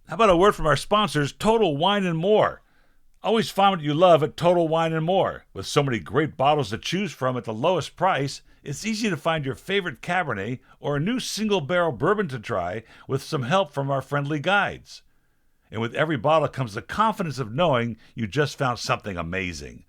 How about a word from our sponsors, Total Wine and More? Always find what you love at Total Wine and More. With so many great bottles to choose from at the lowest price, it's easy to find your favorite Cabernet or a new single-barrel bourbon to try with some help from our friendly guides. And with every bottle comes the confidence of knowing you just found something amazing.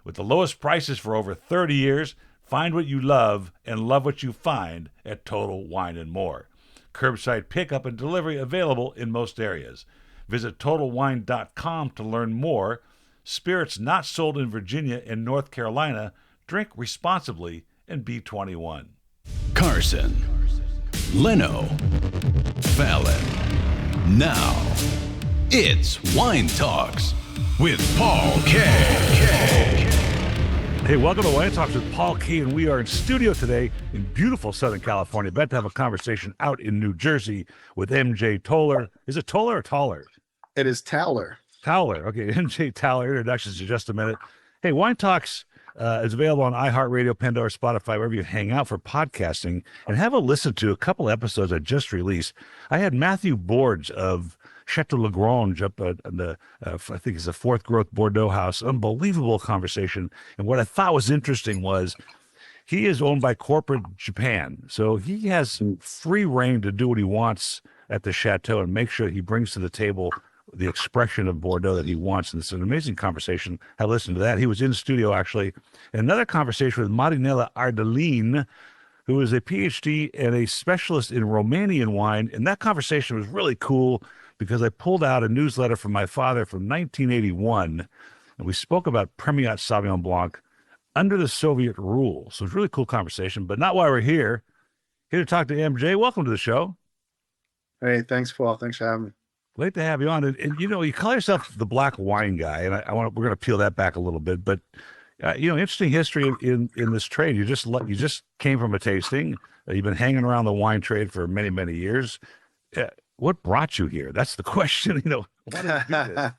With the lowest prices for over 30 years, find what you love and love what you find at Total Wine and More. Curbside pickup and delivery available in most areas. Visit TotalWine.com to learn more. Spirits not sold in Virginia and North Carolina. Drink responsibly and be 21. Carson, Leno, Fallon. Now, it's Wine Talks with Paul K. Hey, welcome to Wine Talks with Paul Key, and we are in studio today in beautiful Southern California. About to have a conversation out in New Jersey with MJ Towler. Is it Towler or Towler? It is Towler. Towler. Okay, MJ Towler. Introductions in just a minute. Hey, Wine Talks is available on iHeartRadio, Pandora, Spotify, wherever you hang out for podcasting. And have a listen to a couple episodes I just released. I had Matthew Borges of Chateau Lagrange up at the, I think it's a Fourth Growth Bordeaux house. Unbelievable conversation. And what I thought was interesting was he is owned by corporate Japan. So he has free reign to do what he wants at the chateau and make sure he brings to the table the expression of Bordeaux that he wants. And it's an amazing conversation. I listened to that. He was in studio, actually. And another conversation with Marinella Ardelin, who is a PhD and a specialist in Romanian wine. And that conversation was really cool because I pulled out a newsletter from my father from 1981, and we spoke about Premier Sauvignon Blanc under the Soviet rule. So it's a really cool conversation, but not why we're here. Here to talk to MJ. Welcome to the show. Hey, thanks, Paul. Thanks for having me. Great to have you on. And you know, you call yourself the black wine guy, and we're going to peel that back a little bit. But interesting history in this trade. You just came from a tasting. You've been hanging around the wine trade for many, many years. What brought you here? That's the question. Why did you do this?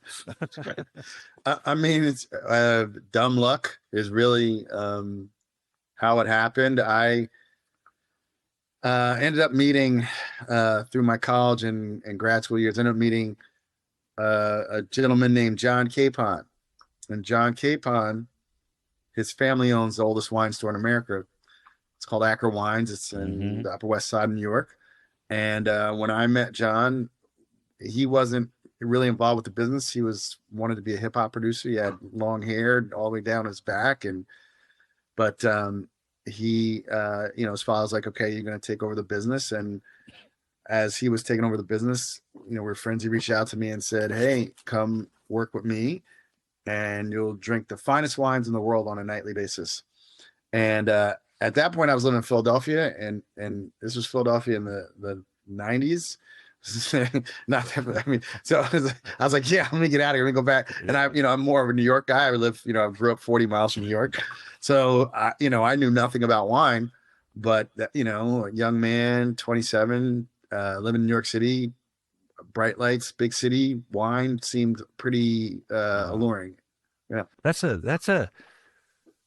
I mean, it's dumb luck is really how it happened. I ended up meeting through my college and grad school years. Ended up meeting a gentleman named John Capon, and John Capon, his family owns the oldest wine store in America. It's called Acker Wines. It's in the Upper West Side of New York. And when I met John, he wasn't really involved with the business. He wanted to be a hip hop producer. He had long hair all the way down his back. But he, his father's like, okay, you're going to take over the business. And as he was taking over the business, we're friends. He reached out to me and said, hey, come work with me and you'll drink the finest wines in the world on a nightly basis. And, at that point, I was living in Philadelphia, and this was Philadelphia in the 90s. Not that, I mean, so I was like, yeah, let me get out of here. Let me go back. And I'm more of a New York guy. I grew up 40 miles from New York. So, I knew nothing about wine, but, a young man, 27, living in New York City, bright lights, big city, wine seemed pretty alluring. Yeah.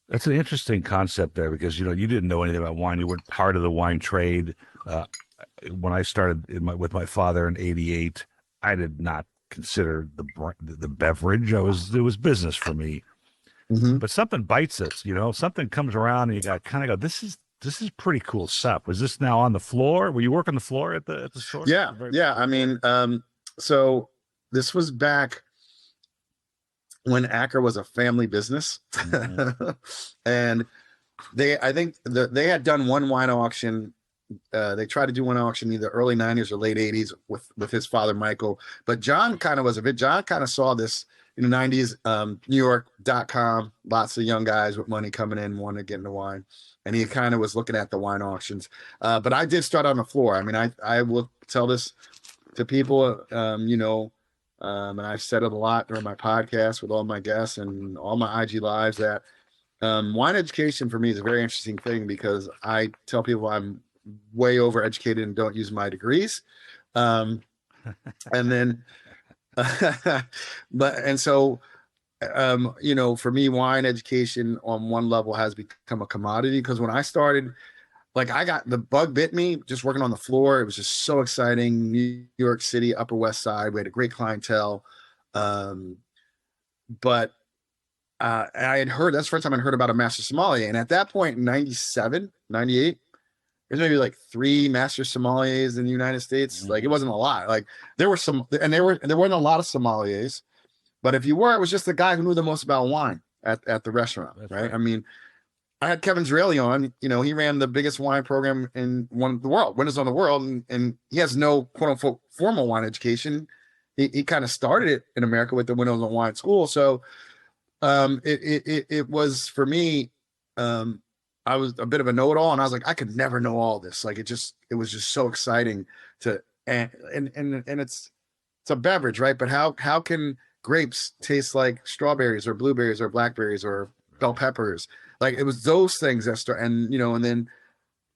That's an interesting concept there because, you didn't know anything about wine. You weren't part of the wine trade. When I started with my father in '88, I did not consider the beverage. It was business for me. Mm-hmm. But something bites us, something comes around and you got kind of go, this is pretty cool stuff. Was this now on the floor? Were you working the floor at the store? Yeah. Yeah. I mean, so this was back when Acker was a family business. Mm-hmm. And I think they had done one wine auction. They tried to do one auction either early 90s or late 80s with his father, Michael. But John kind of saw this in the 90s, NewYork.com, lots of young guys with money coming in, wanting to get into wine. And he kind of was looking at the wine auctions. But I did start on the floor. I mean, I will tell this to people, and I've said it a lot during my podcast with all my guests and all my IG lives that wine education for me is a very interesting thing because I tell people I'm way overeducated and don't use my degrees. And then, for me, wine education on one level has become a commodity because when I started, like I got the bug bit me just working on the floor. It was just so exciting. New York City, Upper West Side. We had a great clientele. Um, but I had heard, that's the first time I heard about a master sommelier. And at that point, in 97, 98, there's maybe like 3 master sommeliers in the United States. Mhm. Like it wasn't a lot. Like there were some, and there weren't a lot of sommeliers. But if you were, it was just the guy who knew the most about wine at the restaurant, That's right? right. I mean, I had Kevin Zraeli on. You know, he ran the biggest wine program in the world, Winners on the World, and he has no quote unquote formal wine education. He kind of started it in America with the Winners on Wine School. So it was for me. I was a bit of a know-it-all, and I was like, I could never know all this. Like it was just so exciting to and it's a beverage, right? But how can grapes taste like strawberries or blueberries or blackberries or bell peppers? Like it was those things that start, and you know, and then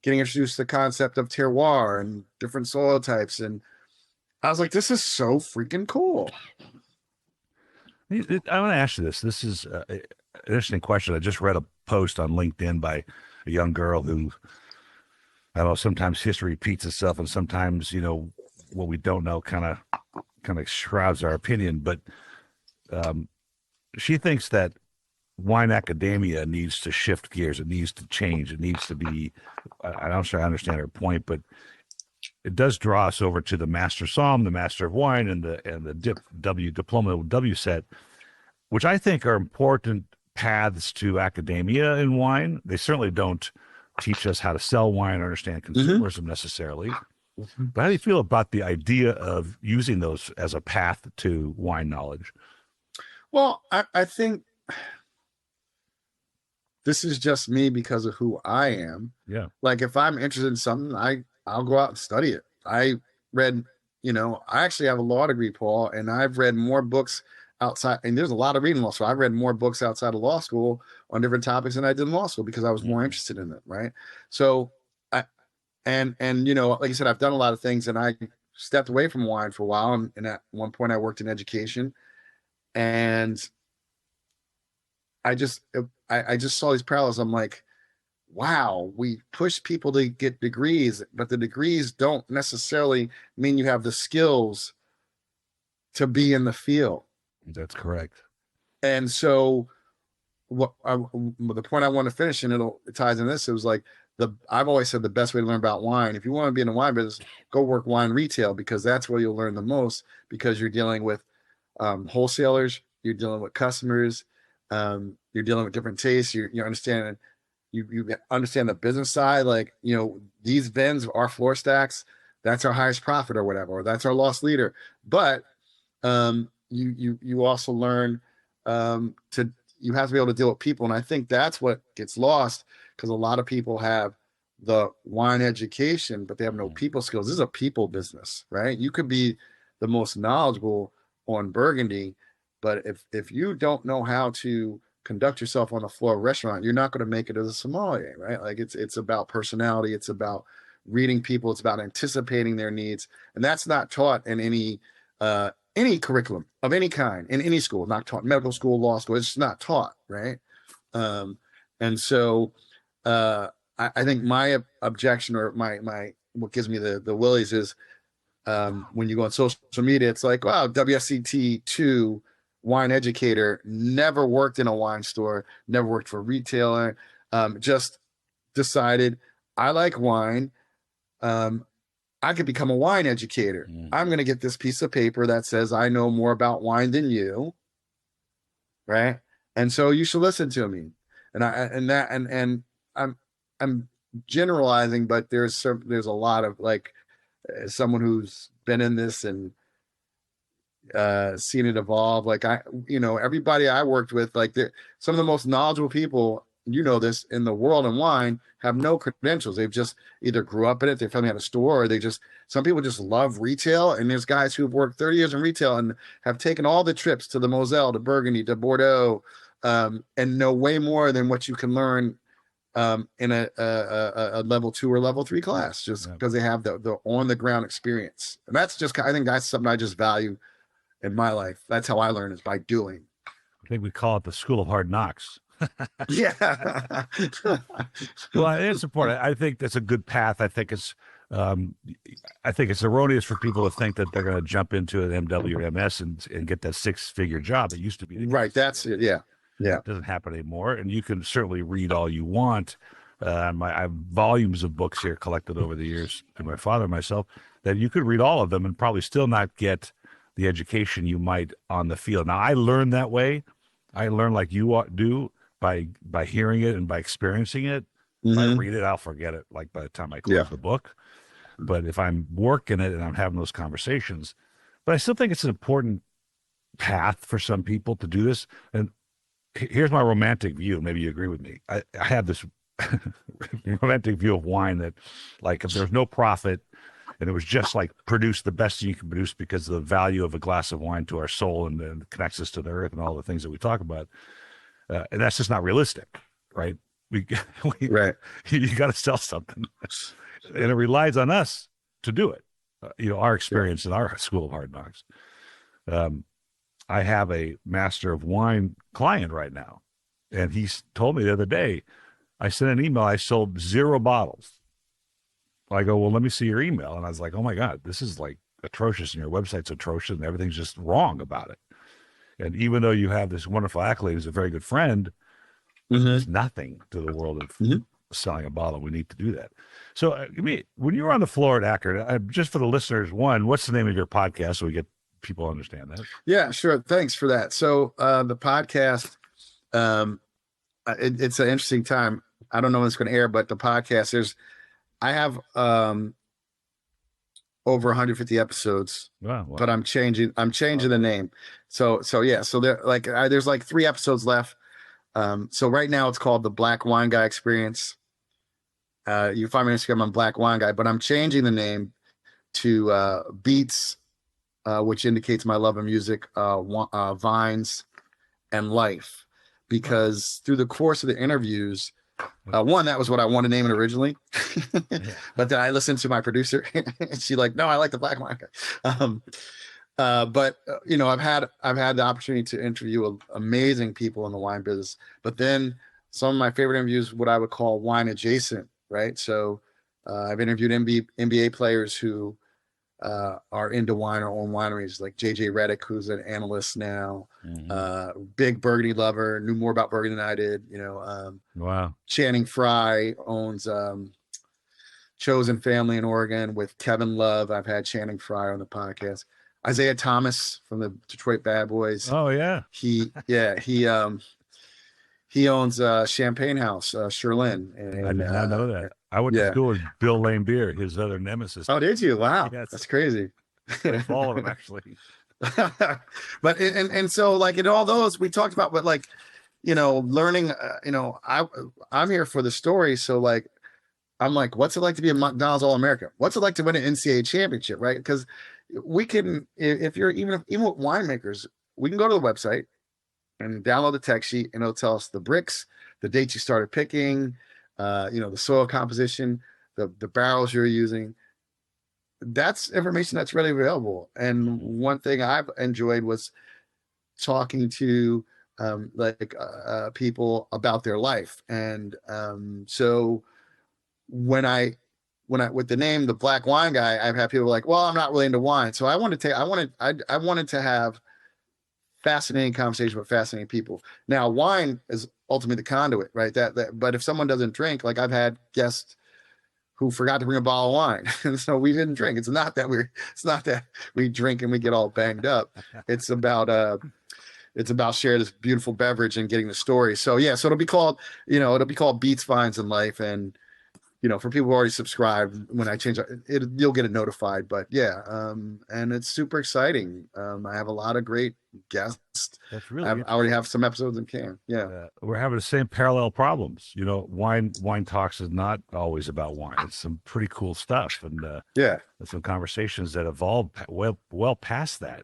getting introduced to the concept of terroir and different soil types, and I was like, this is so freaking cool. I want to ask you this. This is an interesting question. I just read a post on LinkedIn by a young girl who, I don't know, sometimes history repeats itself, and sometimes, you know, what we don't know kind of shrouds our opinion. But she thinks that wine academia needs to shift gears. It needs to change. It needs to be. I'm not sure I understand her point, but it does draw us over to the master somm, the master of wine, and the diploma W set, which I think are important paths to academia in wine. They certainly don't teach us how to sell wine or understand consumerism necessarily. But how do you feel about the idea of using those as a path to wine knowledge? Well, I think this is just me because of who I am. Yeah. Like if I'm interested in something, I'll go out and study it. I read, you know, I actually have a law degree, Paul, and I've read more books outside, and there's a lot of reading law. So I read more books outside of law school on different topics than I did in law school because I was more interested in it. Right. So and you know, like I said, I've done a lot of things, and I stepped away from wine for a while. And at one point I worked in education, and I just saw these parallels. I'm like, wow, we push people to get degrees, but the degrees don't necessarily mean you have the skills to be in the field. That's correct. And so the point I want to finish, and it ties in this, it was like I've always said the best way to learn about wine, if you want to be in the wine business, go work wine retail, because that's where you'll learn the most, because you're dealing with wholesalers, you're dealing with customers, you're dealing with different tastes, you're understanding, you understand the business side. Like, you know, these bins, our floor stacks, that's our highest profit or whatever, or that's our loss leader. But you also learn you have to be able to deal with people. And I think that's what gets lost, because a lot of people have the wine education, but they have no people skills. This is a people business, right? You could be the most knowledgeable on Burgundy, but if you don't know how to conduct yourself on the floor of a restaurant, you're not going to make it as a sommelier, right? Like it's about personality, it's about reading people, it's about anticipating their needs, and that's not taught in any curriculum of any kind in any school. Not taught, medical school, law school. It's not taught, right? And so I think my objection, or my what gives me the willies is when you go on social media, it's like, wow, WSET2 wine educator, never worked in a wine store, never worked for a retailer, just decided I like wine. I could become a wine educator. I'm going to get this piece of paper that says I know more about wine than you, right? And so you should listen to me. And I'm generalizing, but there's a lot of, like, someone who's been in this and seen it evolve. Like everybody I worked with, like some of the most knowledgeable people, you know this, in the world in wine have no credentials. They've just either grew up in it, their family had a store, or some people just love retail. And there's guys who've worked 30 years in retail and have taken all the trips to the Moselle, to Burgundy, to Bordeaux, and know way more than what you can learn in a level 2 or level 3 class, just because they have the on the ground experience. And I think that's something I just value in my life. That's how I learn, is by doing. I think we call it the school of hard knocks. Yeah. Well, it's important. I think that's a good path. Um, I think it's erroneous for people to think that they're going to jump into an MW or MS and get that 6-figure job. It used to be the Right. case. That's it. Yeah. Yeah. It doesn't happen anymore. And you can certainly read all you want. I have volumes of books here collected over the years through my father and myself that you could read all of them and probably still not get the education you might on the field. Now, I learned that way. I learned like you do by hearing it and by experiencing it. If I read it, I'll forget it like by the time I close the book. But if I'm working it and I'm having those conversations, but I still think it's an important path for some people to do this. And here's my romantic view. Maybe you agree with me. I have this romantic view of wine that, like, if there's no profit and it was just like produce the best you can produce because of the value of a glass of wine to our soul and connects us to the earth and all the things that we talk about, and that's just not realistic, right? Right. You got to sell something, and it relies on us to do it. Our experience in our school of hard knocks. I have a master of wine client right now, and he told me the other day, I sent an email, I sold 0 bottles. I go, well, let me see your email. And I was like, oh my God, this is like atrocious, and your website's atrocious, and everything's just wrong about it. And even though you have this wonderful accolade as a very good friend, it's nothing to the world of selling a bottle. We need to do that. So when you were on the floor at Akron, just for the listeners, one, what's the name of your podcast so we get people to understand that? Yeah, sure. Thanks for that. So the podcast, it's an interesting time. I don't know when it's going to air, but the podcast, I have over 150 episodes. Wow. But I'm changing the name. So yeah. So there's like 3 episodes left. So right now it's called the Black Wine Guy Experience. You find me on Instagram, I'm Black Wine Guy, but I'm changing the name to Beats, which indicates my love of music, Vines, and Life, because through the course of the interviews, one, that was what I wanted to name it originally, but then I listened to my producer, and she no, I like the Black Wine Guy. But I've had the opportunity to interview amazing people in the wine business, but then some of my favorite interviews, what I would call wine adjacent, right? So I've interviewed NBA players who are into wine or own wineries, like JJ Redick, who's an analyst now, big Burgundy lover, knew more about Burgundy than I did. Wow. Channing Frye owns Chosen Family in Oregon with Kevin Love. I've had Channing Frye on the podcast. Isaiah Thomas from the Detroit Bad Boys. Oh yeah. He owns Champagne House, Sherlin. And I did not know that. I went to school with Bill Laimbeer, his other nemesis. Oh, did you? Wow. Yes. That's crazy. I followed him actually. But and so like in all those we talked about, but learning, I'm here for the story. So I'm like, what's it like to be a McDonald's All-American? What's it like to win an NCAA championship? Right. Because we can, if you're even with winemakers, we can go to the website and download the tech sheet, and it'll tell us the bricks, the dates you started picking, the soil composition, the barrels you're using. That's information that's readily available. And one thing I've enjoyed was talking to people about their life. And so when I with the name the Black Wine Guy, I've had people like, well, I'm not really into wine. So I wanted to have fascinating conversation with fascinating people. Now, wine is ultimately the conduit, right? But if someone doesn't drink, like I've had guests who forgot to bring a bottle of wine, and so we didn't drink. It's not that we drink and we get all banged up. It's about sharing this beautiful beverage and getting the story. So yeah, so it'll be called Beats, Vines, and Life. And for people who already subscribed, when I change it, you'll get it notified. But yeah, and it's super exciting. I have a lot of great guests. That's really. I already have some episodes in can. Yeah, we're having the same parallel problems. Wine talks is not always about wine. It's some pretty cool stuff, and some conversations that evolved well past that.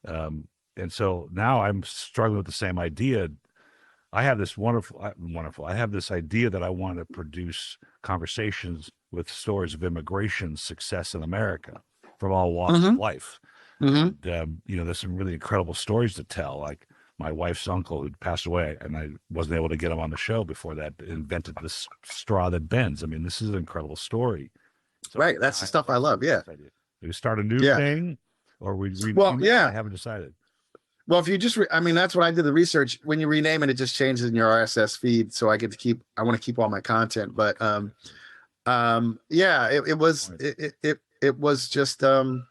And so now I'm struggling with the same idea. I have this wonderful. I have this idea that I want to produce conversations with stories of immigration success in America from all walks of life. And, there's some really incredible stories to tell. Like my wife's uncle who passed away, and I wasn't able to get him on the show before that, invented this straw that bends. I mean, this is an incredible story. So, Right. That's the stuff I love. Yeah. do we start a new Yeah. thing, or Well, yeah. I haven't decided. Well, if you just, I mean, that's what I did the research. When you rename it, it just changes in your RSS feed. So I want to keep all my content. But yeah, it was just, and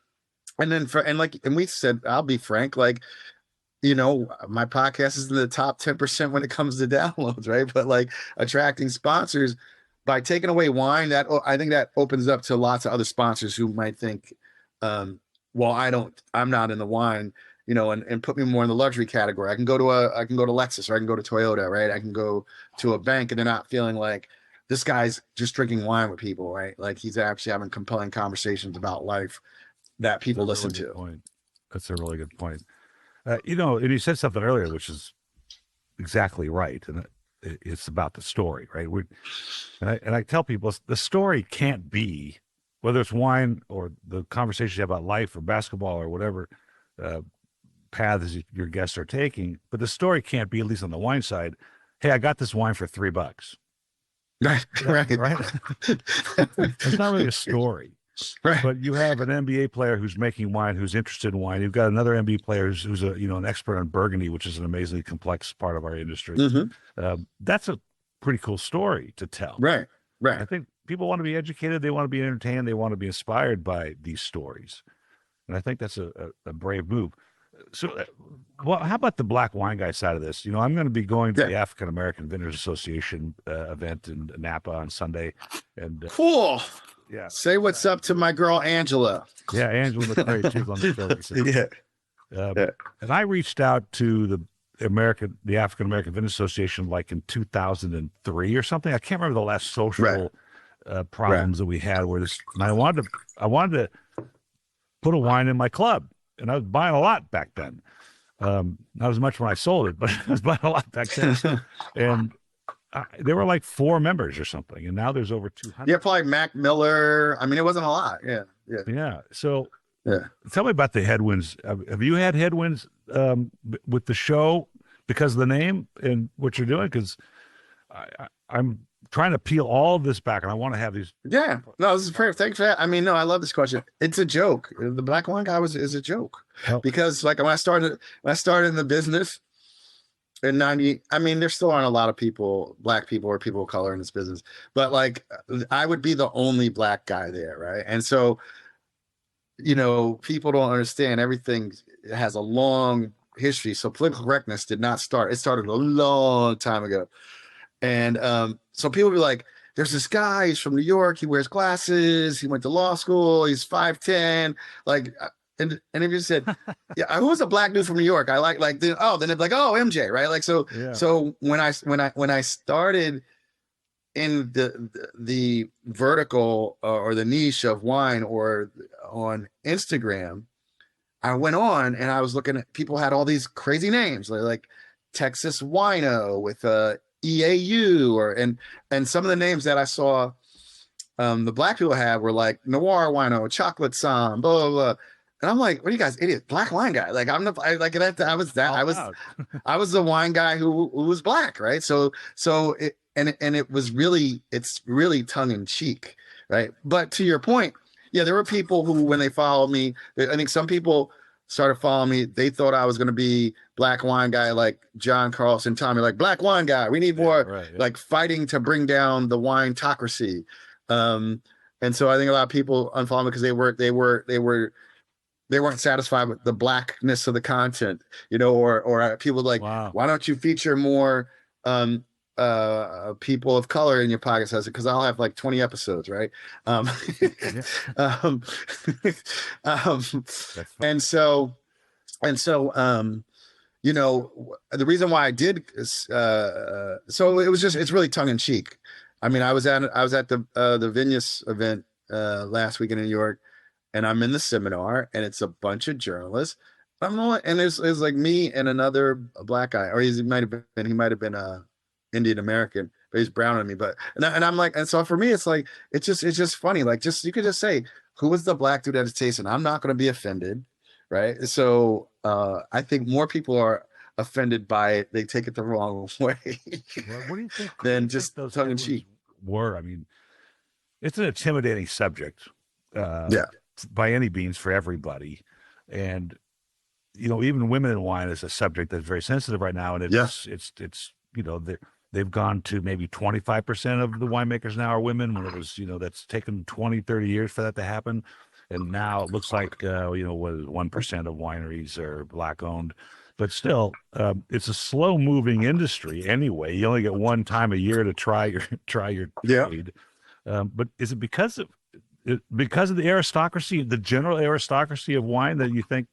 we said, I'll be frank, like, you know, my podcast is in the top 10% when it comes to downloads, right? But like attracting sponsors by taking away wine, I think that opens up to lots of other sponsors who might think, well, I'm not in the wine, you know, and put me more in the luxury category. I can go to Lexus, or I can go to Toyota, right? I can go to a bank, and they're not feeling like this guy's just drinking wine with people, right? Like he's actually having compelling conversations about life that people listen to. That's a really good point. You know, and you said something earlier, which is exactly right. And it's about the story, right? And I tell people the story can't be, whether it's wine or the conversation you have about life or basketball or whatever paths your guests are taking, but the story can't be, at least on the wine side, hey, I got this wine for $3. Right. It's not really a story. Right. But you have an NBA player who's making wine, who's interested in wine. You've got another NBA player who's an expert on Burgundy, which is an amazingly complex part of our industry. Mm-hmm. That's a pretty cool story to tell. Right. I think people want to be educated. They want to be entertained. They want to be inspired by these stories. And I think that's a brave move. So, well, how about the Black Wine Guy side of this? You know, I'm going to be going to the African American Vendors Association event in Napa on Sunday. And cool. Yeah. Say what's up to my girl, Angela. Yeah. Angela McCray. She was on the show recently. And I reached out to the African American Vendors Association like in 2003 or something. I can't remember the last social problems that we had where this, and I wanted to put a wine in my club, and I was buying a lot back then. Not as much when I sold it, but I was buying a lot back then. And there were like 4 members or something, and now there's over 200. Yeah, probably Mac Miller. I mean, it wasn't a lot. Yeah. So tell me about the headwinds. Have you had headwinds with the show because of the name and what you're doing? Because I'm trying to peel all of this back, and I want to have these. Yeah, no, this is perfect. Thanks for that. I mean, no, I love this question. It's a joke. The Black Wine Guy is a joke because, like, when I started in the business in '90, I mean, there still aren't a lot of people, Black people or people of color in this business, but like, I would be the only Black guy there, right? And so, you know, people don't understand everything has a long history. So political correctness did not start. It started a long time ago. And so people be like, there's this guy, he's from New York, he wears glasses, he went to law school, he's 5'10", like, and if you said, yeah, who was a Black dude from New York? I then they'd be like, oh, MJ, right? Like, so when I started in the vertical or the niche of wine or on Instagram, I went on and I was looking at, people had all these crazy names like Texas Wino with EAU and some of the names that I saw the Black people had were like Noir Wino, Chocolate Som, blah blah blah. And I'm like, what are you guys idiots? Black Wine Guy. Like I was the wine guy who was Black, right? So it's really tongue in cheek, right? But to your point, yeah, there were people who, when they followed me, I think some people started following me. They thought I was going to be Black Wine Guy, like John Carlson, Tommy, like Black Wine Guy. We need more like fighting to bring down the wine-tocracy. And so I think a lot of people unfollowed me because they weren't satisfied with the Blackness of the content, you know, or people like, why don't you feature more people of color in your podcast? Because I'll have like 20 episodes, right? And so you know, the reason why I did so it's really tongue in cheek. I mean, I was at the Vignes event last week in New York, and I'm in the seminar, and it's a bunch of journalists. And there's like me and another Black guy, or he might have been Indian American, but he's brown on me. But and I'm like, and so for me, it's like it's just funny. Like, you could just say, who was the Black dude at his taste, and I'm not going to be offended, right? So I think more people are offended by it. They take it the wrong way. Well, what do you think? Than What do you think just those tongue in headwinds cheek. were? I mean, it's an intimidating subject, Yeah. by any means for everybody, and even women in wine is a subject that's very sensitive right now, and it's they've gone to maybe 25% of the winemakers now are women, when it was that's taken 20, 30 years for that to happen, and now it looks like 1% of wineries are black owned, but still it's a slow moving industry anyway. You only get one time a year to try your Yeah. trade. But is it because of the aristocracy, the general aristocracy of wine, that you think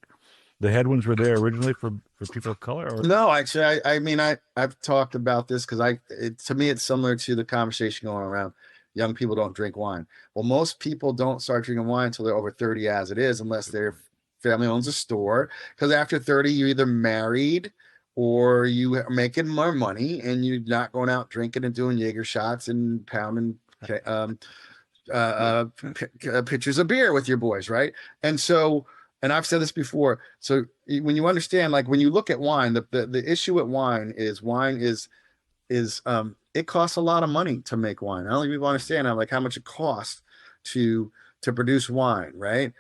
the headwinds were there originally for people of color? Or? No, actually, I mean, I've talked about this because to me, it's similar to the conversation going around. Young people don't drink wine. Well, most people don't start drinking wine until they're over 30 as it is, unless their family owns a store. Because after 30, you're either married or you are making more money and you're not going out drinking and doing Jaeger shots and pounding pitchers of beer with your boys, right? And so, and I've said this before. So when you understand, like when you look at wine, the issue with wine is it costs a lot of money to make wine. I don't think people understand how much it costs to produce wine, right?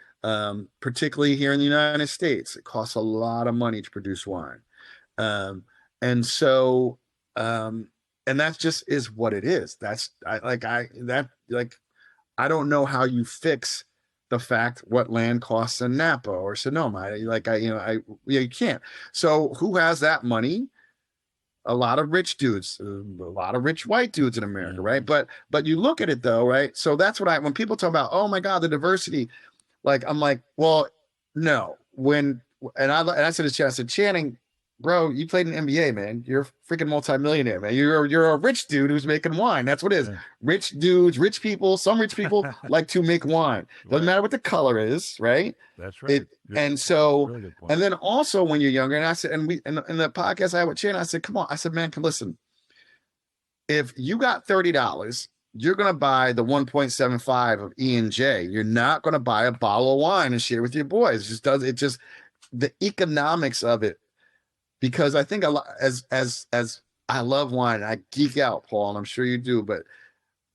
Particularly here in the United States, it costs a lot of money to produce wine. And so, and that just is what it is. I don't know how you fix the fact what land costs in Napa or Sonoma. You can't. So who has that money? A lot of rich dudes, a lot of rich white dudes in America, right? But you look at it though, right? So that's what when people talk about, oh my God, the diversity, I'm like, well, no. And I said to Channing, I said, Channing, bro, you played in the NBA, man. You're a freaking multimillionaire, man. You're a rich dude who's making wine. That's what it is. Yeah. Rich dudes, rich people. Some rich people like to make wine. Doesn't matter what the color is, right? That's right. And so, really and then also when you're younger, and I said, and in the podcast I had with Channing, I said, come on. I said, man, listen. If you got $30, you're gonna buy the 1.75 of E&J. You're not gonna buy a bottle of wine and share with your boys. It just the economics of it. Because I think a lot, as I love wine, I geek out, Paul, and I'm sure you do. But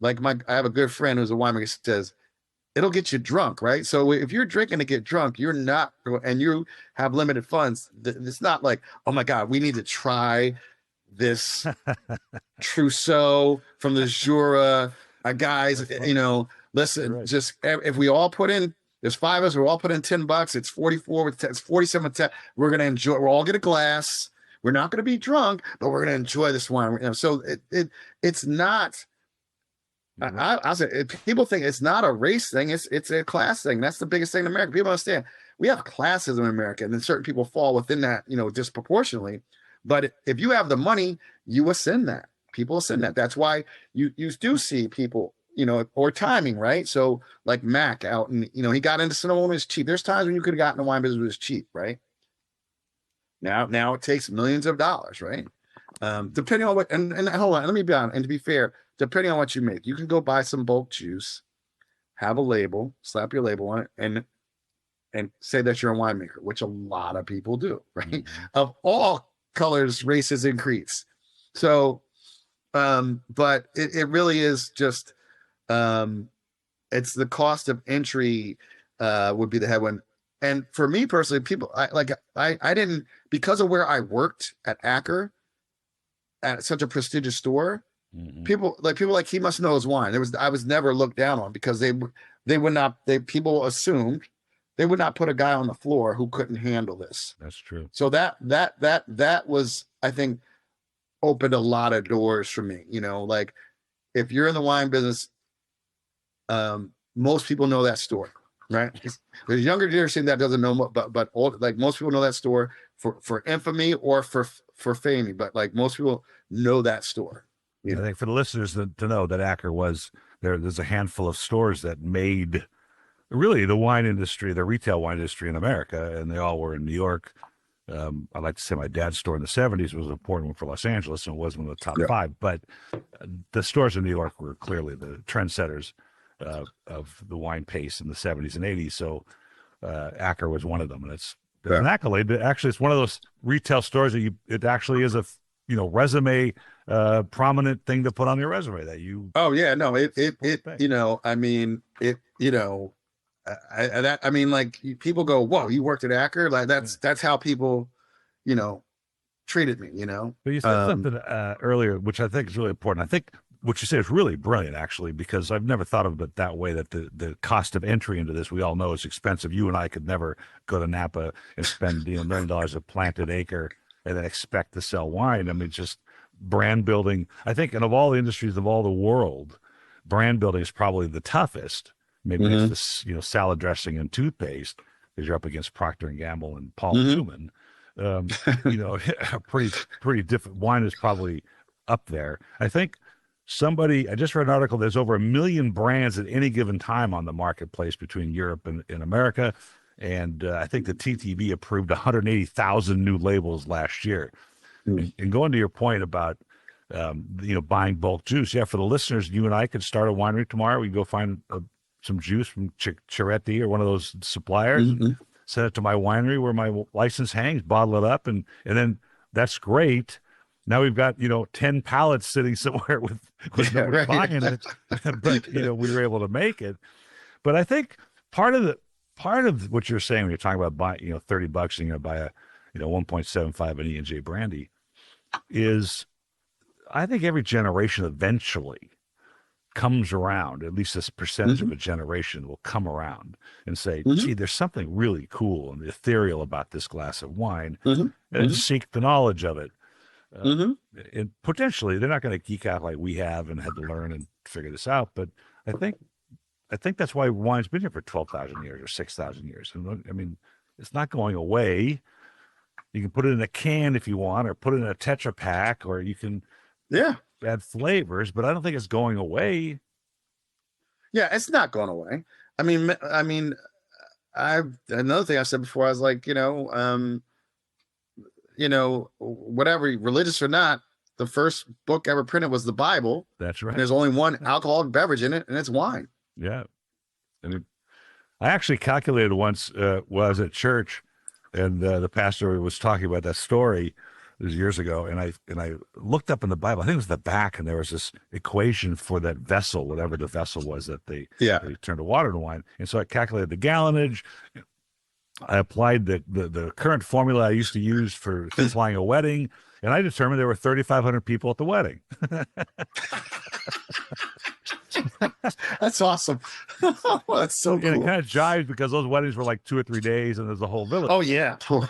I have a good friend who's a winemaker, says it'll get you drunk, right? So if you're drinking to get drunk, you're not, and you have limited funds. It's not like, oh my God, we need to try this Trousseau from the Jura, guys. Listen, right. Just if we all put in. There's 5 of us. We're all put in $10. It's 44 with 10. It's 47 with 10. We're gonna enjoy. We'll all get a glass. We're not gonna be drunk, but we're gonna enjoy this wine. So it's not. I said people think it's not a race thing. It's a class thing. That's the biggest thing in America. People understand we have classism in America, and then certain people fall within that, disproportionately. But if you have the money, you ascend that. People ascend that. That's why you do see people. Or timing, right? So like Mac out and, he got into Sonoma when it was cheap. There's times when you could have gotten the wine business when it was cheap, right? Now it takes millions of dollars, right? Depending on what, and hold on, let me be honest. And to be fair, depending on what you make, you can go buy some bulk juice, have a label, slap your label on it, and say that you're a winemaker, which a lot of people do, right? Mm-hmm. Of all colors, races, and creeds. So, but it really is just, it's the cost of entry would be the headwind. And for me personally, people I didn't, because of where I worked at Acker at such a prestigious store, mm-hmm. people like he must know his wine. I was never looked down on because people assumed they would not put a guy on the floor who couldn't handle this. That's true. So that was, I think, opened a lot of doors for me. If you're in the wine business, most people know that store, right? There's younger generation that doesn't know, but old, most people know that store for infamy or for fame, but most people know that store. I think for the listeners to know that Acker there's a handful of stores that made really the wine industry, the retail wine industry in America, and they all were in New York. I like to say my dad's store in the 70s was an important one for Los Angeles, and it was one of the top 5. But the stores in New York were clearly the trendsetters of the wine pace in the 70s and 80s. So Acker was one of them, and it's as an accolade. But actually, it's one of those retail stores that it actually is a resume prominent thing to put on your resume that you. Oh yeah, no, it I mean it, I mean, like people go, whoa, you worked at Acker? Like that's how people, treated me, But you said something earlier, which I think is really important. I think what you say is really brilliant, actually, because I've never thought of it that way, that the cost of entry into this, we all know, is expensive. You and I could never go to Napa and spend $1 million a planted acre and then expect to sell wine. I mean, just brand building. I think, and of all the industries of all the world, brand building is probably the toughest. Maybe it's this, salad dressing and toothpaste, because you're up against Procter and Gamble and Paul Newman. Pretty different. Wine is probably up there. I think I just read an article, there's over 1 million brands at any given time on the marketplace between Europe and America. And I think the TTB approved 180,000 new labels last year. And going to your point about, buying bulk juice. Yeah. For the listeners, you and I could start a winery tomorrow. We go find some juice from Chiretti or one of those suppliers, send it to my winery where my license hangs, bottle it up. And then that's great. Now we've got, 10 pallets sitting somewhere with nobody buying it, but we were able to make it. But I think part of what you're saying when you're talking about buying, $30 and you're going to buy a, 1.75 an E&J brandy is, I think every generation eventually comes around, at least this percentage of a generation will come around and say, gee, there's something really cool and ethereal about this glass of wine, and seek the knowledge of it. And potentially they're not going to geek out like we have and had to learn and figure this out. But I think that's why wine's been here for 12,000 years or 6,000 years. And I mean, it's not going away. You can put it in a can if you want, or put it in a Tetra Pak, or you can add flavors, but I don't think it's going away. Yeah, it's not going away. I mean, another thing I said before, I was like, whatever, religious or not, the first book ever printed was the Bible. That's right. And there's only one alcoholic beverage in it, and it's wine. Yeah. I mean, I actually calculated once while I was at church, and the pastor was talking about that story. It was years ago, and I looked up in the Bible. I think it was the back, and there was this equation for that vessel, whatever the vessel was that they turned the water to wine. And so I calculated the gallonage. I applied the current formula I used to use for supplying a wedding, and I determined there were 3,500 people at the wedding. That's awesome. That's so cool. And it kind of jives because those weddings were like 2 or 3 days, and there's a whole village. Oh yeah. So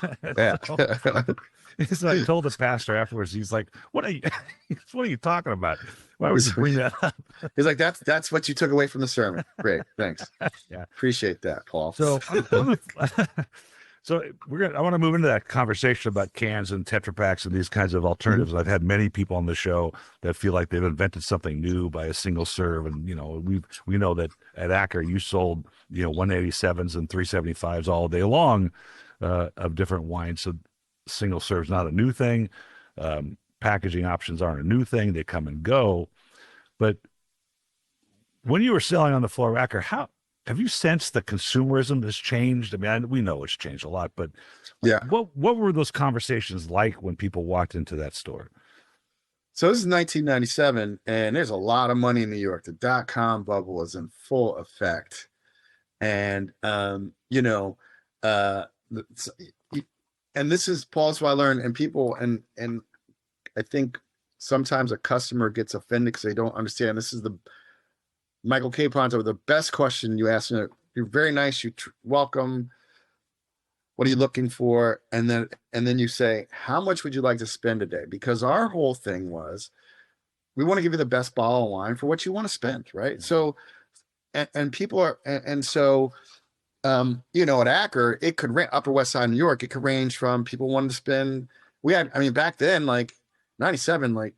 I told the pastor afterwards, he's like, what are you talking about? Why would you bring that up? He's like, that's what you took away from the sermon. Great. Thanks. Yeah. Appreciate that, Paul. So, I want to move into that conversation about cans and Tetra Paks and these kinds of alternatives. I've had many people on the show that feel like they've invented something new by a single serve. And, we know that at Acker, you sold, 187s and 375s all day long of different wines. So single serve's not a new thing. Packaging options aren't a new thing. They come and go. But when you were selling on the floor of Acker, how have you sensed that consumerism has changed? I mean, we know it's changed a lot, but what were those conversations like when people walked into that store? So this is 1997, and there's a lot of money in New York. The dot-com bubble was in full effect. And, and this is, Paul, so I learned, and people, and I think sometimes a customer gets offended because they don't understand. This is the Michael Caponto, the best question you ask. You're very nice. Welcome. What are you looking for? And then you say, how much would you like to spend today? Because our whole thing was, we want to give you the best bottle of wine for what you want to spend, right? So, and people are, and so. At Acker, it could Upper West Side of New York, it could range from people wanting to spend. Back then, like 97, like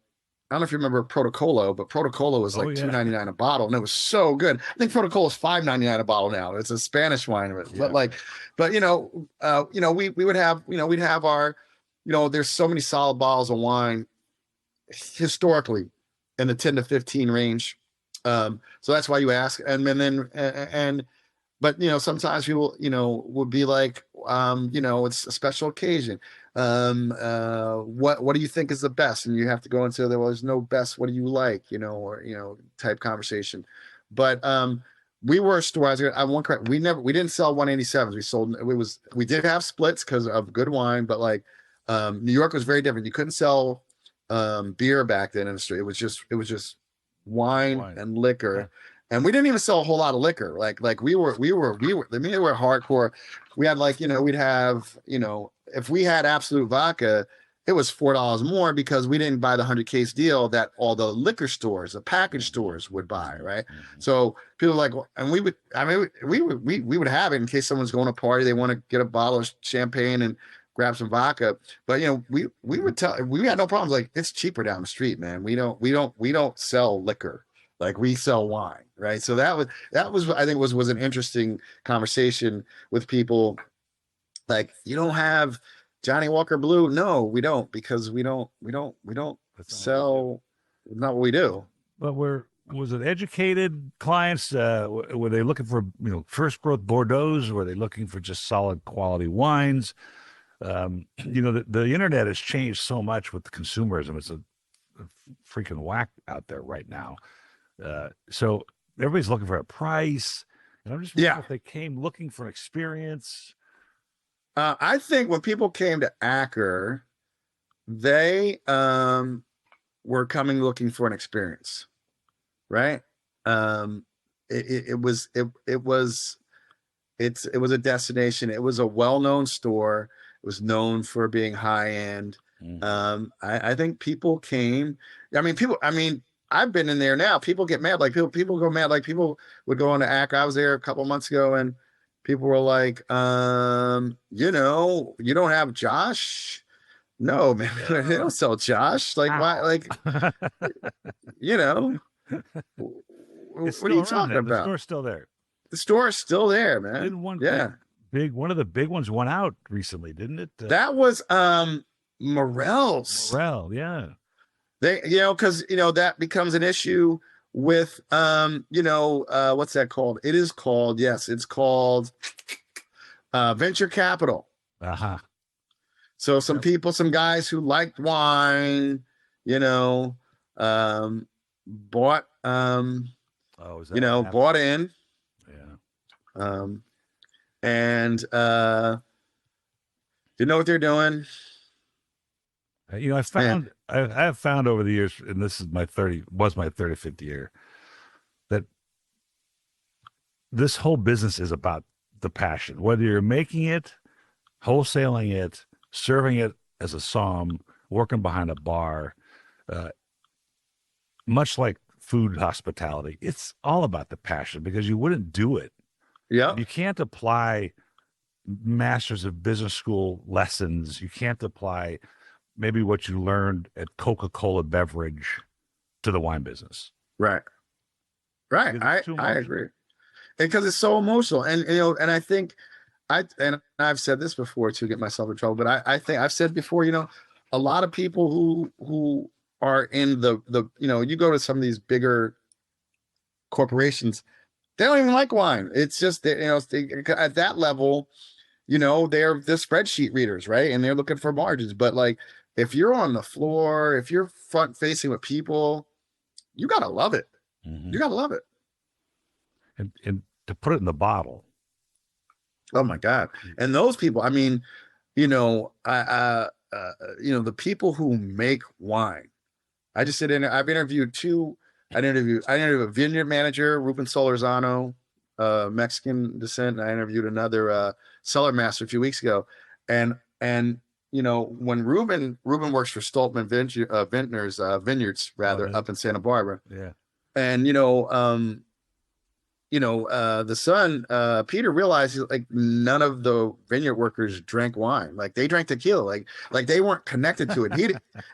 I don't know if you remember Protocolo, but Protocolo was like $2.99 a bottle, and it was so good. I think Protocolo is $5.99 a bottle now. It's a Spanish wine, but we would have, we'd have our, there's so many solid bottles of wine historically in the 10 to 15 range. So that's why you ask, but sometimes people, would be like, you know, it's a special occasion. What do you think is the best? And you have to go into well, there's no best. What do you like? You know, or you know, type conversation. But we were a store. I want correct. We didn't sell 187s. We did have splits because of good wine, but like New York was very different. You couldn't sell beer back then in the street. It was just wine and liquor. Yeah. And we didn't even sell a whole lot of liquor. Like we were, I mean, they were hardcore. We had like, you know, we'd have, you know, if we had Absolute vodka, it was $4 more because we didn't buy the 100 case deal that all the liquor stores, the package stores would buy, right? Mm-hmm. So people like, and we would have it in case someone's going to a party, they want to get a bottle of champagne and grab some vodka. But you know, we had no problems. Like it's cheaper down the street, man. We don't sell liquor. Like we sell wine, right? So that was I think was an interesting conversation with people. Like you don't have Johnny Walker Blue? No, we don't, because we don't sell. It's not what we do. But was it educated clients? Were they looking for, you know, first growth Bordeaux's? Were they looking for just solid quality wines? You know, the internet has changed so much with consumerism. It's a freaking whack out there right now. So everybody's looking for a price. And I'm just wondering if they came looking for an experience. I think when people came to Acker, they were coming looking for an experience, right? It was a destination. It was a well-known store. It was known for being high end. Mm-hmm. I think people came. I mean, I've been in there now. People get mad. Like people go mad. Like people would go on to Acker. I was there a couple of months ago, and people were like, you know, you don't have Josh? No, man, they don't sell Josh. Like, why? Like, you know, what are you talking about? The store's still there. The store is still there, man. Didn't one one of the big ones went out recently, didn't it? That was Morel's. Morel, yeah. They, you know, because you know that becomes an issue with you know, what's that called? It is called, yes, it's called venture capital. Uh-huh. So some guys who liked wine, you know, bought you know, bought in. Yeah. And you know what they're doing. You know, I have found over the years, and this is my 35th year, that this whole business is about the passion. Whether you're making it, wholesaling it, serving it as a somm, working behind a bar, much like food hospitality, it's all about the passion, because you wouldn't do it. Yeah. You can't apply masters of business school lessons. You can't apply maybe what you learned at Coca-Cola beverage to the wine business. Right. I agree. Because it's so emotional. And, you know, and I think I've said this before to get myself in trouble, but I think I've said before, you know, a lot of people who are in the, you know, you go to some of these bigger corporations, they don't even like wine. It's just, you know, at that level, you know, they're the spreadsheet readers, right? And they're looking for margins. But like, if you're on the floor, if you're front facing with people, you got to love it. Mm-hmm. You got to love it. And to put it in the bottle. Oh my God. And those people, I mean, you know, you know, the people who make wine, I've interviewed I interviewed a vineyard manager, Ruben Solorzano, Mexican descent. And I interviewed another cellar master a few weeks ago. And you know, when Ruben works for Stoltman Vineyards up in Santa Barbara. Yeah. And the son, Peter, realized like none of the vineyard workers drank wine. Like they drank tequila. Like they weren't connected to it. He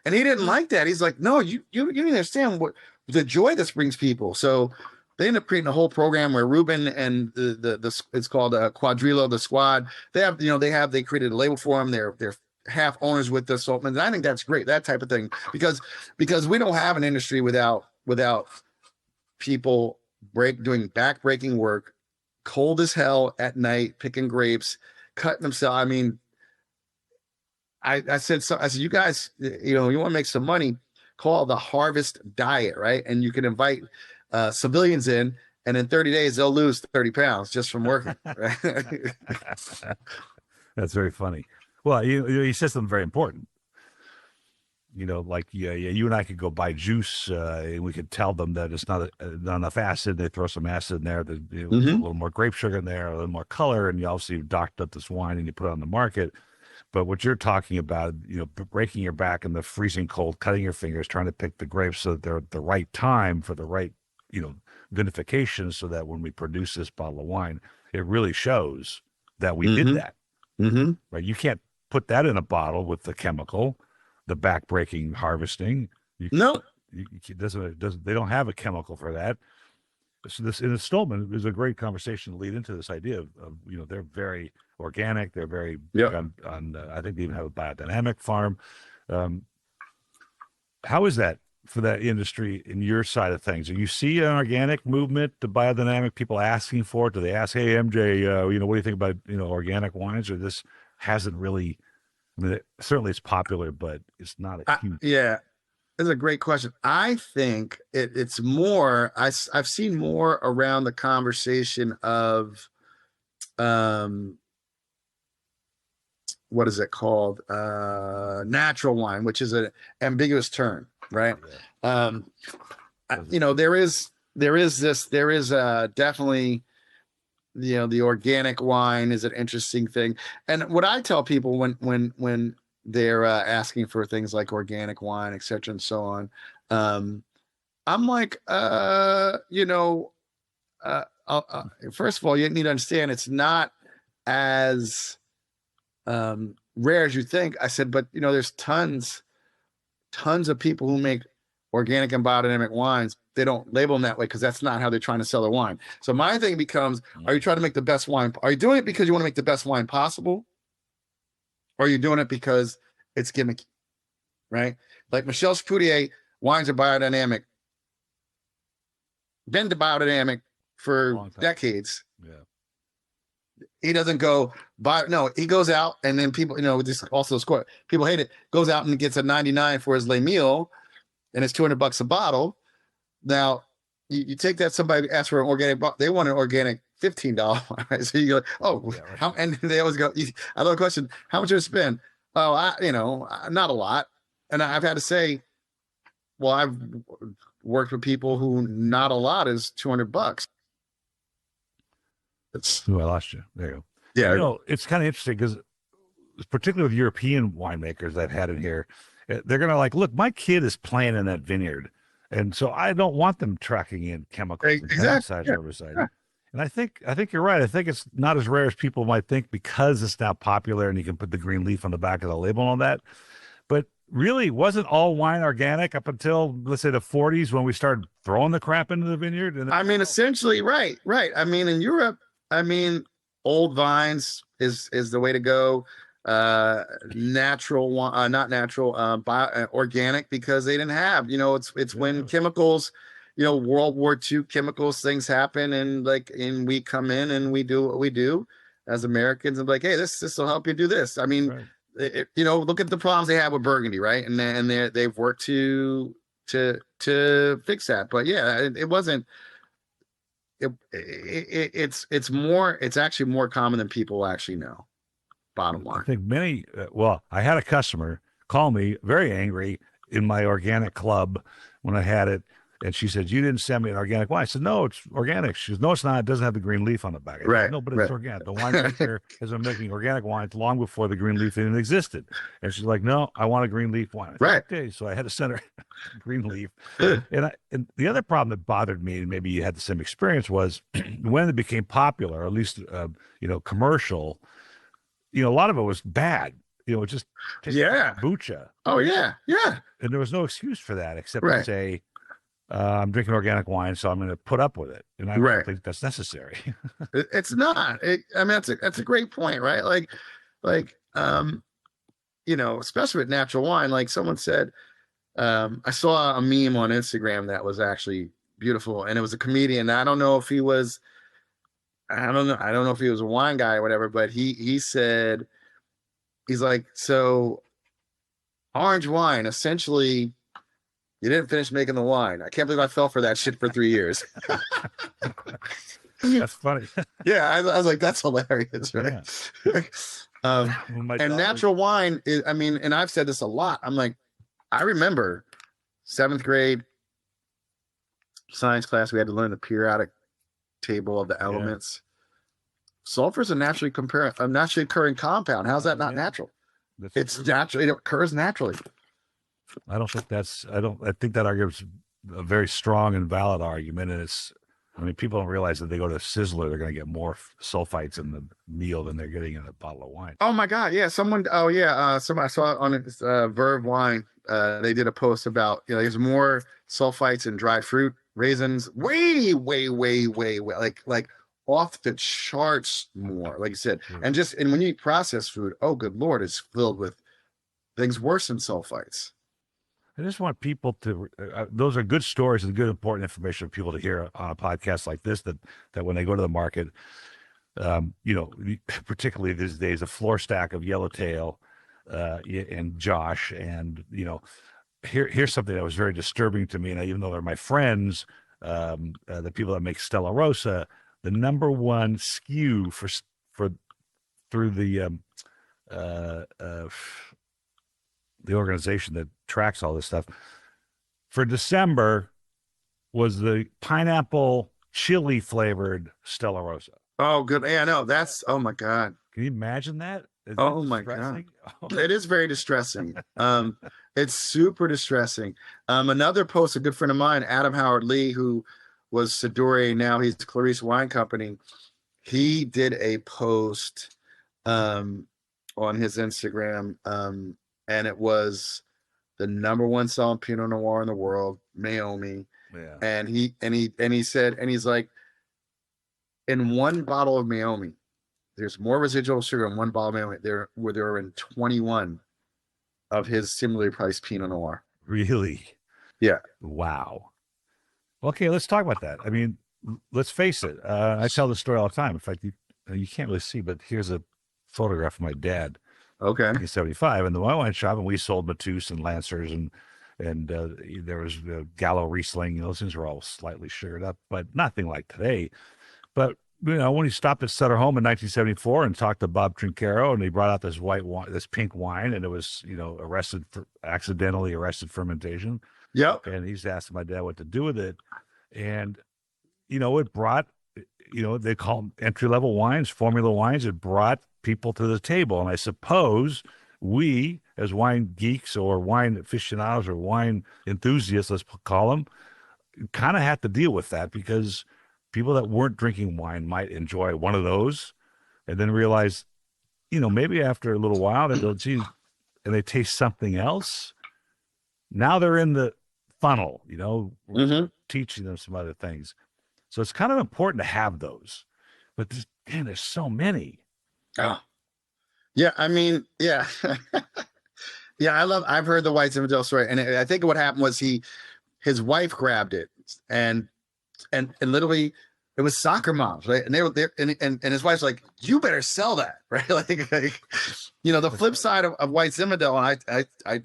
didn't like that. He's like, no, you didn't understand what the joy this brings people. So they ended up creating a whole program where Ruben and the it's called Quadrillo, the squad. They created a label for them. They're half owners with the Saltman. And I think that's great, that type of thing, because we don't have an industry without people doing back-breaking work, cold as hell at night, picking grapes, cutting themselves. I mean, I said, you guys, you know, you want to make some money, call the harvest diet, right? And you can invite civilians in, and in 30 days, they'll lose 30 pounds just from working. Right? That's very funny. Well, you said something very important. You know, like you and I could go buy juice, and we could tell them that it's not enough acid. They throw some acid in there, a little more grape sugar in there, a little more color, and you obviously docked up this wine and you put it on the market. But what you're talking about, you know, breaking your back in the freezing cold, cutting your fingers, trying to pick the grapes so that they're at the right time for the right, you know, vinification, so that when we produce this bottle of wine, it really shows that we did that. Right? You can't put that in a bottle with the chemical, the back-breaking harvesting. No, they don't have a chemical for that. So this in Stolman is a great conversation to lead into this idea of you know, they're very organic. They're very on I think they even have a biodynamic farm. How is that for that industry in your side of things? Do you see an organic movement, the biodynamic, people asking for it? Do they ask, hey, MJ, you know, what do you think about, you know, organic wines? Or this hasn't really, I mean, certainly it's popular, but it's not a huge. Yeah. That's a great question. I think it's more, I've seen more around the conversation of, what is it called? Natural wine, which is an ambiguous term, right? Yeah. You know, there is definitely, you know, the organic wine is an interesting thing. And what I tell people when they're asking for things like organic wine, et cetera, and so on, I'm like, you know, first of all, you need to understand it's not as rare as you think. I said, but you know, there's tons of people who make organic and biodynamic wines. They don't label them that way because that's not how they're trying to sell their wine. So my thing becomes, are you trying to make the best wine? Are you doing it because you want to make the best wine possible? Or are you doing it because it's gimmicky, right? Like Michel Chapoutier, wines are biodynamic. Been to biodynamic for decades. Yeah. He doesn't go buy. No, he goes out and then people, you know, this also score. People hate it. Goes out and gets a 99 for his Les Milles, and it's $200 a bottle. Now you take that, somebody asks for an organic bottle, they want an organic $15. Right? So you go, oh, yeah, right. How? And they always go. I love the question. How much did you spend? Oh, you know, not a lot. And I've had to say, well, I've worked with people who not a lot is $200. I lost you. There you go. Yeah. You know, it's kind of interesting because particularly with European winemakers I've had in here, they're going to like, look, my kid is playing in that vineyard. And so I don't want them tracking in chemicals and pesticide, herbicide. Yeah. And I think you're right. I think it's not as rare as people might think because it's now popular and you can put the green leaf on the back of the label and all that. But really, wasn't all wine organic up until, let's say, the 40s when we started throwing the crap into the vineyard? And I mean, essentially, right. I mean, in Europe, I mean, old vines is the way to go. Natural, not natural, organic, because they didn't have, you know, it's when chemicals, you know, World War II chemicals, things happen, and we come in and we do what we do as Americans, and like, hey, this will help you do this. I mean, right. You know, look at the problems they have with Burgundy, right? And they've worked to fix that. But yeah, it wasn't. It's actually more common than people actually know. Bottom line. I think many. Well, I had a customer call me very angry in my organic club when I had it. And she said, you didn't send me an organic wine. I said, no, it's organic. She goes, no, it's not. It doesn't have the green leaf on the back. I Right. Said, no, but it's organic. The winemaker has been making organic wines long before the green leaf even existed. And she's like, no, I want a green leaf wine. Said, right. Okay. So I had to send her green leaf. And the other problem that bothered me, and maybe you had the same experience, was when it became popular, or at least, you know, commercial, you know, a lot of it was bad. You know, it just kombucha. Oh, yeah. Yeah. And there was no excuse for that except to say, I'm drinking organic wine, so I'm going to put up with it. And I don't think that's necessary. It's not. I mean, that's a great point, right? Like, you know, especially with natural wine, like someone said, I saw a meme on Instagram that was actually beautiful, and it was a comedian. I don't know if he was I don't know. I don't know if he was a wine guy or whatever, but he said, he's like, so orange wine, essentially, you didn't finish making the wine. I can't believe I fell for that shit for 3 years. That's funny. Yeah, I was like, that's hilarious, right? Yeah. And natural wine is, I mean, and I've said this a lot. I'm like, I remember 7th grade science class, we had to learn the periodic table of the elements. Sulfur is a naturally occurring compound. How's that not natural? It's natural. It occurs naturally. I think that argument's a very strong and valid argument. And I mean, people don't realize that they go to Sizzler, they're going to get more sulfites in the meal than they're getting in a bottle of wine. Oh my God. Yeah. Somebody I saw on Verve Wine, they did a post about, there's more sulfites in dried fruit, raisins, way, like off the charts more, like you said. And when you eat processed food, oh, good Lord, it's filled with things worse than sulfites. I just want people to, those are good stories and good, important information for people to hear on a podcast like this, that when they go to the market, particularly these days, a floor stack of Yellowtail and Josh. And, here's something that was very disturbing to me. And even though they're my friends, the people that make Stella Rosa, the number one SKU through the organization that tracks all this stuff for December was the pineapple chili flavored Stella Rosa. Oh, good. Yeah, I know. Oh my God. Can you imagine that? Oh my God. It is very distressing. It's super distressing. Another post, a good friend of mine, Adam Howard Lee, who was Siduri, now he's Clarice Wine Company. He did a post on his Instagram, and it was the number one selling Pinot Noir in the world, Meiomi. Yeah. And he said, and he's like, in one bottle of Meiomi, there's more residual sugar in one bottle of Meiomi there were in 21 of his similarly priced Pinot Noir. Really? Yeah. Wow. Okay, let's talk about that. I mean, let's face it. I tell this story all the time. In fact, you can't really see, but here's a photograph of my dad. Okay. 1975 in the wine shop, and we sold Matus and Lancers, and there was Gallo Riesling. Those things were all slightly sugared up, but nothing like today. But when he stopped at Sutter Home in 1974 and talked to Bob Trincaro, and he brought out this white wine, this pink wine, and it was accidentally arrested fermentation. Yep. And he's asking my dad what to do with it, and it brought, they call them entry-level wines, formula wines. It brought people to the table. And I suppose we, as wine geeks or wine aficionados or wine enthusiasts, let's call them, kind of have to deal with that, because people that weren't drinking wine might enjoy one of those and then realize, maybe after a little while they go, geez, and they taste something else. Now they're in the funnel, we're teaching them some other things. So it's kind of important to have those, but there's so many. Oh, yeah. I mean, yeah. Yeah. I've heard the White Zinfandel story. And I think what happened was his wife grabbed it and literally it was soccer moms, right? And they were there and his wife's like, you better sell that. Right. Like the flip side of White Zinfandel. And I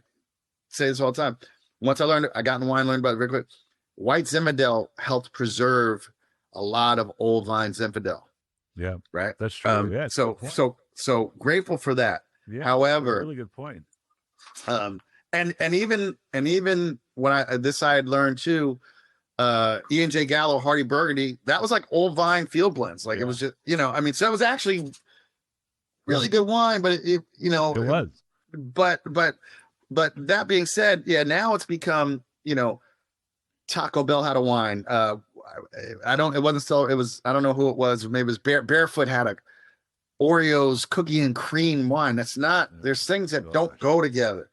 say this all the time. Once I got in wine, learned about it very quick. White Zinfandel helped preserve a lot of old vine Zinfandel. Yeah, right. That's true. Yeah. So grateful for that. Yeah. However, really good point. And even when I had learned too, Ian J. Gallo, Hardy Burgundy, that was like old vine field blends. Like it was just, so it was actually really good wine, but it was. But that being said, yeah, now it's become, Taco Bell had a wine. I don't know who it was. Maybe it was Barefoot had a Oreos cookie and cream wine. There's things that don't go together.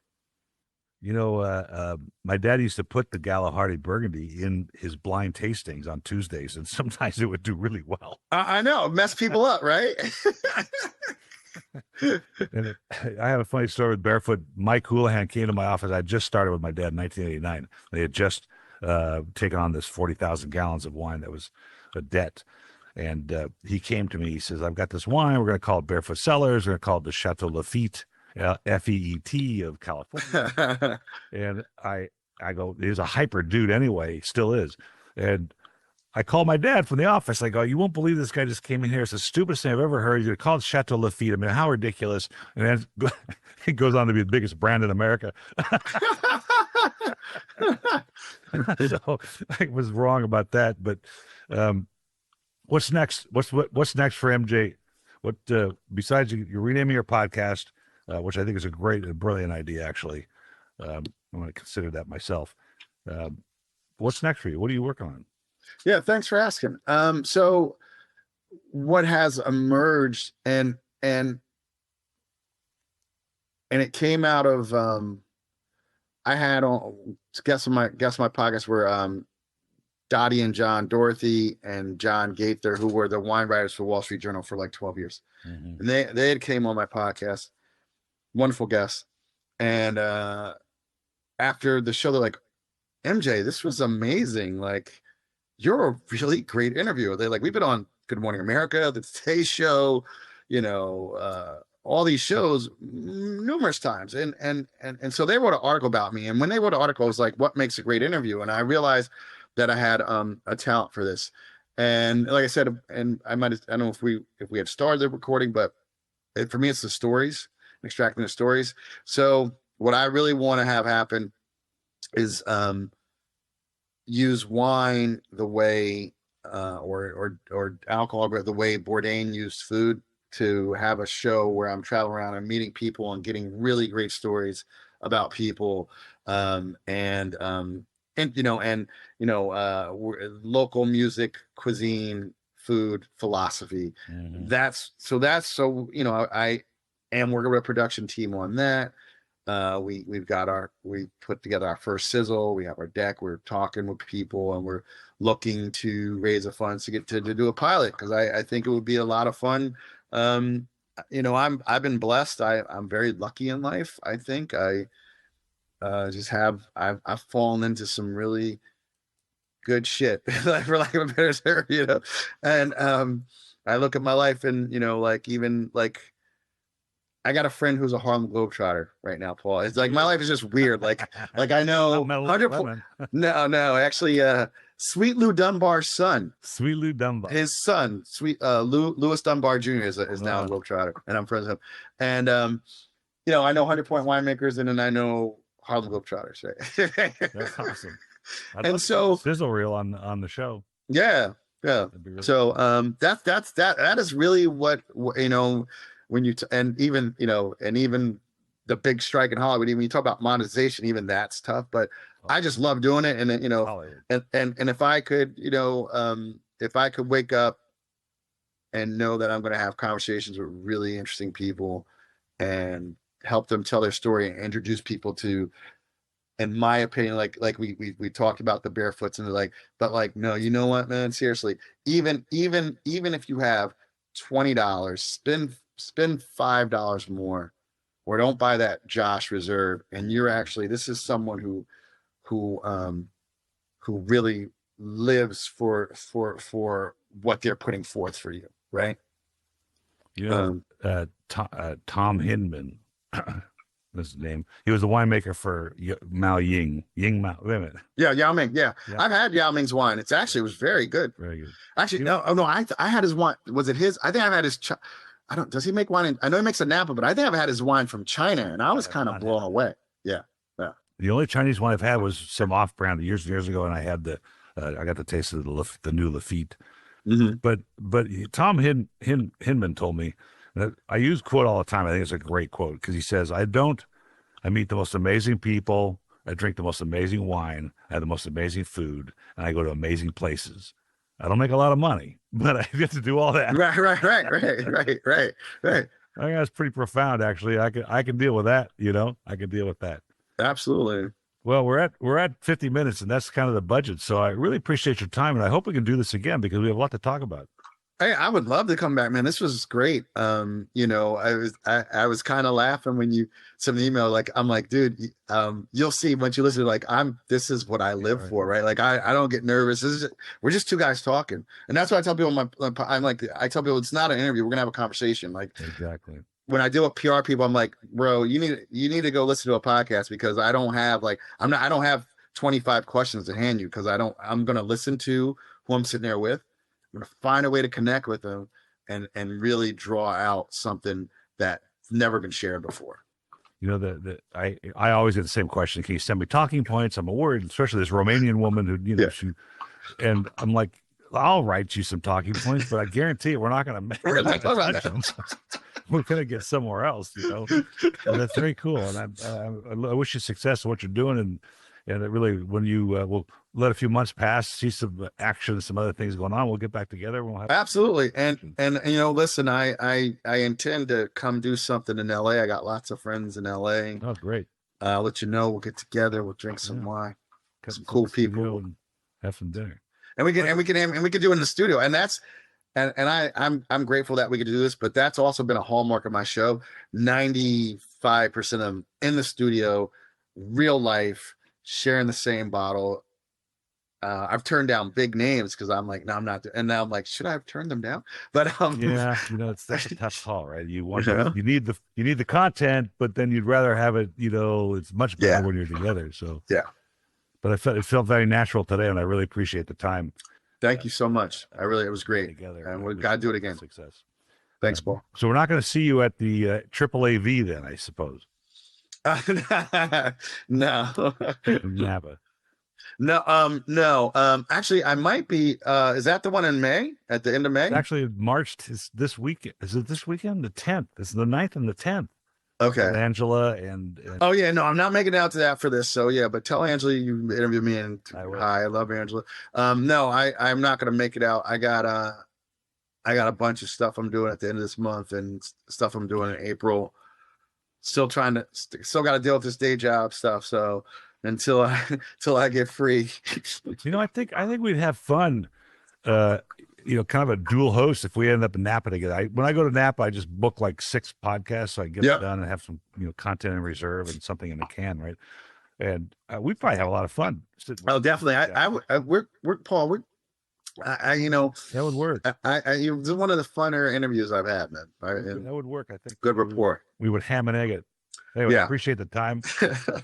My dad used to put the Gallo Hardy Burgundy in his blind tastings on Tuesdays, and sometimes it would do really well. I know, mess people up, right? And I have a funny story with Barefoot. Mike Houlihan came to my office. I just started with my dad in 1989. They had just taken on this 40,000 gallons of wine that was a debt. And he came to me. He says, "I've got this wine. We're going to call it Barefoot Cellars. We're going to call it the Chateau Lafite, FEET of California." And I go, he was a hyper dude anyway, still is. And I called my dad from the office. I go, "You won't believe this guy just came in here. It's the stupidest thing I've ever heard. You're called Chateau Lafite. I mean, how ridiculous." And then it goes on to be the biggest brand in America. So I was wrong about that. But what's next? What's next for MJ? What besides you're renaming your podcast, which I think is a great and brilliant idea, actually. I'm going to consider that myself. What's next for you? What are you working on? Yeah, thanks for asking. So what has emerged and it came out of I had on guess my podcast were Dottie and John Dorothy and John Gaither, who were the wine writers for Wall Street Journal for like 12 years. And they had came on my podcast. Wonderful guests. And after the show, they're like, "MJ, this was amazing. Like, you're a really great interviewer." They're like, "We've been on Good Morning America, the Today Show, all these shows numerous times." And so they wrote an article about me. And when they wrote an article, it was like, what makes a great interview? And I realized that I had a talent for this. And like I said, and I don't know if we had started the recording, but for me, it's the stories, extracting the stories. So what I really want to have happen is use wine the way or alcohol the way Bourdain used food, to have a show where I'm traveling around and meeting people and getting really great stories about people, local music, cuisine, food, philosophy. That's I am working with a production team on that. We put together our first sizzle. We have our deck. We're talking with people, and we're looking to raise the funds to get to do a pilot, because I think it would be a lot of fun. I've been blessed. I'm very lucky in life. I think I've fallen into some really good shit, for lack of a better term, and I look at my life and, I got a friend who's a Harlem Globetrotter right now, Paul. It's like my life is just weird. Like I know 100. No, actually, Sweet Lou Dunbar's son. Sweet Lou Dunbar. His son, Louis Dunbar Jr. is now a Globetrotter, and I'm friends with him. And I know 100 Point winemakers, and then I know Harlem Globetrotters. Right? That's awesome. And so sizzle reel on the show. Yeah. Really so that is really what when you and even the big strike in Hollywood, even you talk about monetization, even that's tough, but I just love doing it. And and if I could wake up and know that I'm going to have conversations with really interesting people and help them tell their story and introduce people to, in my opinion, like we talked about the barefoots, and they're like, but like, no, you know what, man, seriously, even if you have $20, spend $5 more, or don't buy that Josh Reserve, and you're actually, this is someone who really lives for what they're putting forth for you, right? Tom Hinman, that's his name. He was the winemaker for Mao Ying Mao. Wait a minute. Yeah, Yao Ming. Yeah. I've had Yao Ming's wine. It was very good. Very good. Actually, no. I had his wine. Was it his? I think I've had his. Does he make wine? I know he makes a Napa, but I think I've had his wine from China, and I was kind of blown away. Yeah. The only Chinese wine I've had was some off-brand years and years ago, and I had I got the taste of the new Lafite. But Tom Hinman told me that I use quote all the time. I think it's a great quote, because he says, I meet the most amazing people, I drink the most amazing wine, I have the most amazing food, and I go to amazing places. I don't make a lot of money, but I get to do all that. Right. I think that's pretty profound, actually. I can deal with that. I can deal with that. Absolutely. Well, we're at 50 minutes, and that's kind of the budget. So I really appreciate your time, and I hope we can do this again, because we have a lot to talk about. Hey, I would love to come back, man. This was great. You know, I was kind of laughing when you sent the email. Like, I'm like, dude, you'll see once you listen. Like, this is what I live for, right? Like, I don't get nervous. We're just two guys talking, and that's why I tell people. I tell people it's not an interview. We're gonna have a conversation. Like, Exactly. when I deal with PR people, I'm like, bro, you need to go listen to a podcast because I don't have I don't have 25 questions to hand you because I'm gonna listen to who I'm sitting there with. I'm going to find a way to connect with them and really draw out something that's never been shared before. You know, I always get the same question. Can you send me talking points? I'm worried, especially this Romanian woman who, you know, and I'm like, I'll write you some talking points, but I guarantee you, we're not going to make we're going to get somewhere else, you know. And that's very cool. And I wish you success in what you're doing. And it really, when you will let a few months pass, see some action, some other things going on, we'll get back together. We'll have absolutely. And you know, listen, I intend to come do something in LA. I got lots of friends in LA. Oh, great. I'll let you know. We'll get together. We'll drink some wine. Some cool people. And have some dinner. And we can do it in the studio. And that's I'm grateful that we could do this, but that's also been a hallmark of my show. 95% of them in the studio, real life, sharing the same bottle. I've turned down big names because I'm like, no, I'm not. And now I'm like, should I have turned them down? But yeah, you know, that's a tough call, right? You want you need the content, but then you'd rather have it. You know, it's much better when you're together. So yeah. But it felt very natural today, and I really appreciate the time. Thank you so much. It was great. Together, and we got to do it again. Success. Thanks, Paul. So we're not going to see you at the Triple AV then, I suppose. No. Napa. No. Actually, I might be. Is that the one in May? At the end of May? It's actually March this weekend. Is it this weekend? The 10th. It's the 9th and the 10th. Okay. With Angela and oh yeah, no, I'm not making it out to that for this. So yeah, but tell Angela you interviewed me and hi, I love Angela. No, I'm not gonna make it out. I got a bunch of stuff I'm doing at the end of this month and stuff I'm doing in April. Still got to deal with this day job stuff. So until I get free, you know, I think we'd have fun. You know, kind of a dual host if we end up in Napa together. When I go to Napa, I just book like 6 podcasts so I can get it done and have some, you know, content in reserve and something in the can, right? And we probably have a lot of fun. Oh, definitely. We're Paul. You know, that would work. It was one of the funner interviews I've had, man. That would work. I think good rapport. We would ham and egg it. Anyway, I appreciate the time.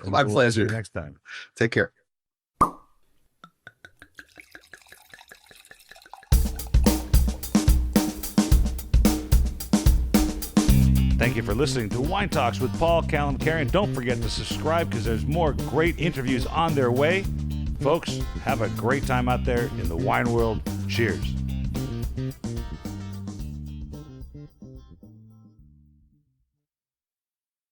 My pleasure. See you next time. Take care. Thank you for listening to Wine Talks with Paul Carey. Don't forget to subscribe because there's more great interviews on their way. Folks, have a great time out there in the wine world. Cheers.